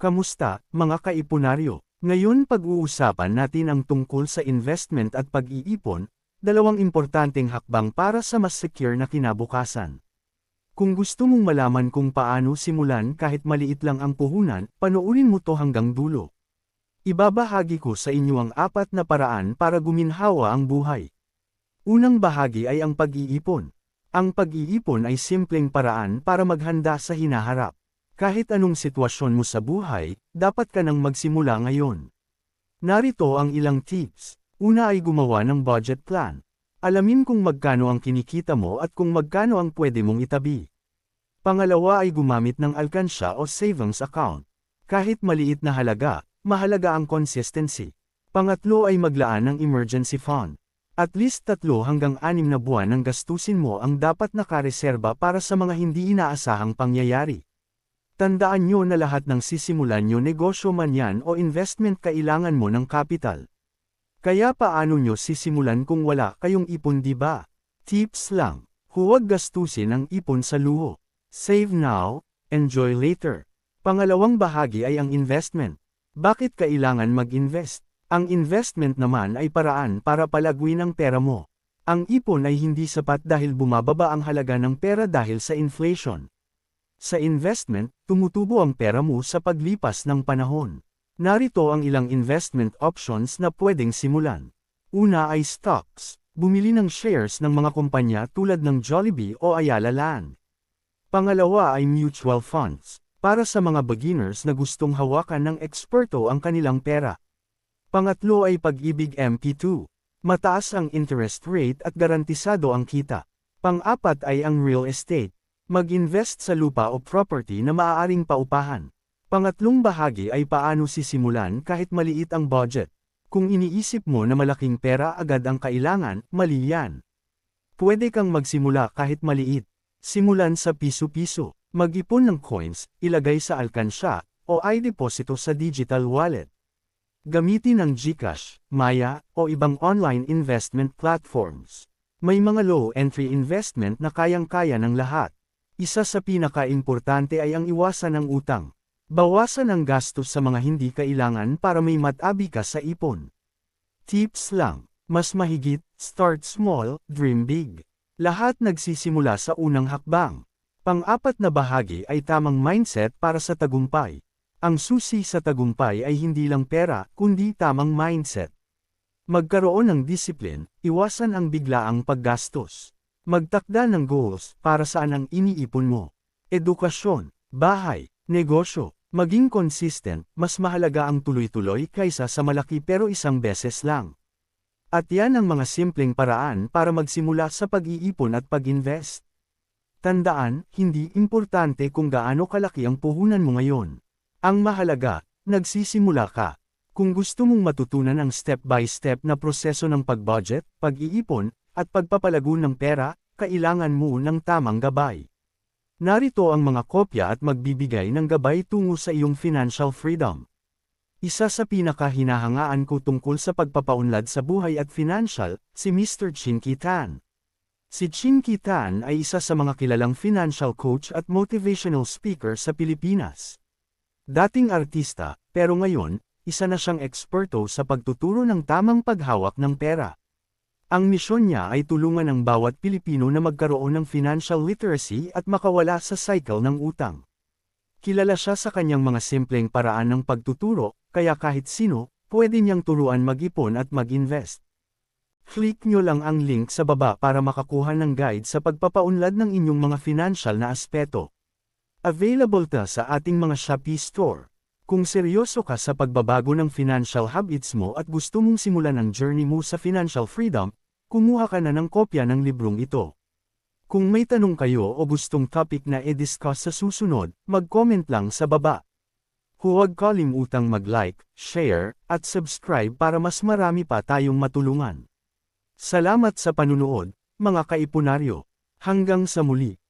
Kamusta, mga kaipunaryo? Ngayon pag-uusapan natin ang tungkol sa investment at pag-iipon, dalawang importanteng hakbang para sa mas secure na kinabukasan. Kung gusto mong malaman kung paano simulan kahit maliit lang ang puhunan, panoorin mo to hanggang dulo. Ibabahagi ko sa inyo ang 4 na paraan para guminhawa ang buhay. Unang bahagi ay ang pag-iipon. Ang pag-iipon ay simpleng paraan para maghanda sa hinaharap. Kahit anong sitwasyon mo sa buhay, dapat ka nang magsimula ngayon. Narito ang ilang tips. Una ay gumawa ng budget plan. Alamin kung magkano ang kinikita mo at kung magkano ang pwede mong itabi. Pangalawa ay gumamit ng alkansya o savings account. Kahit maliit na halaga, mahalaga ang consistency. Pangatlo ay maglaan ng emergency fund. At least 3 hanggang 6 na buwan ng gastusin mo ang dapat nakareserba para sa mga hindi inaasahang pangyayari. Tandaan nyo na lahat ng sisimulan nyo, negosyo man yan o investment, kailangan mo ng capital. Kaya paano nyo sisimulan kung wala kayong ipon, di ba? Tips lang. Huwag gastusin ang ipon sa luho. Save now, enjoy later. Pangalawang bahagi ay ang investment. Bakit kailangan mag-invest? Ang investment naman ay paraan para palaguin ang pera mo. Ang ipon ay hindi sapat dahil bumababa ang halaga ng pera dahil sa inflation. Sa investment, tumutubo ang pera mo sa paglipas ng panahon. Narito ang ilang investment options na pwedeng simulan. Una ay stocks. Bumili ng shares ng mga kumpanya tulad ng Jollibee o Ayala Land. Pangalawa ay mutual funds. Para sa mga beginners na gustong hawakan ng eksperto ang kanilang pera. Pangatlo ay Pag-ibig MP2. Mataas ang interest rate at garantisado ang kita. Pang-apat ay ang real estate. Mag-invest sa lupa o property na maaaring paupahan. Pangatlong bahagi ay paano sisimulan kahit maliit ang budget. Kung iniisip mo na malaking pera agad ang kailangan, mali yan. Pwede kang magsimula kahit maliit. Simulan sa piso-piso. Mag-ipon ng coins, ilagay sa alkansya, o i-deposito sa digital wallet. Gamitin ang GCash, Maya, o ibang online investment platforms. May mga low-entry investment na kayang-kaya ng lahat. Isa sa pinaka-importante ay ang iwasan ng utang. Bawasan ang gastos sa mga hindi kailangan para may matabi ka sa ipon. Tips lang. Mas mahigit, start small, dream big. Lahat nagsisimula sa unang hakbang. Pang-apat na bahagi ay tamang mindset para sa tagumpay. Ang susi sa tagumpay ay hindi lang pera, kundi tamang mindset. Magkaroon ng discipline, iwasan ang biglaang paggastos. Magtakda ng goals para saan ang iniipon mo. Edukasyon, bahay, negosyo, maging consistent, mas mahalaga ang tuloy-tuloy kaysa sa malaki pero isang beses lang. At yan ang mga simpleng paraan para magsimula sa pag-iipon at pag-invest. Tandaan, hindi importante kung gaano kalaki ang puhunan mo ngayon. Ang mahalaga, nagsisimula ka. Kung gusto mong matutunan ang step-by-step na proseso ng pag-budget, pag-iipon, at pagpapalago ng pera, kailangan mo ng tamang gabay. Narito ang mga kopya at magbibigay ng gabay tungo sa iyong financial freedom. Isa sa pinakahinahangaan ko tungkol sa pagpapaunlad sa buhay at financial, si Mr. Chinky Tan. Si Chinky Tan ay isa sa mga kilalang financial coach at motivational speaker sa Pilipinas. Dating artista, pero ngayon, isa na siyang eksperto sa pagtuturo ng tamang paghawak ng pera. Ang misyon niya ay tulungan ang bawat Pilipino na magkaroon ng financial literacy at makawala sa cycle ng utang. Kilala siya sa kanyang mga simpleng paraan ng pagtuturo, kaya kahit sino, pwede niyang turuan mag-ipon at mag-invest. Click nyo lang ang link sa baba para makakuha ng guide sa pagpapaunlad ng inyong mga financial na aspeto. Available ta sa ating mga Shopee store. Kung seryoso ka sa pagbabago ng financial habits mo at gusto mong simulan ang journey mo sa financial freedom, kumuha ka na ng kopya ng librong ito. Kung may tanong kayo o gustong topic na i-discuss sa susunod, mag-comment lang sa baba. Huwag kalimutang mag-like, share, at subscribe para mas marami pa tayong matulungan. Salamat sa panunood, mga kaipunaryo. Hanggang sa muli.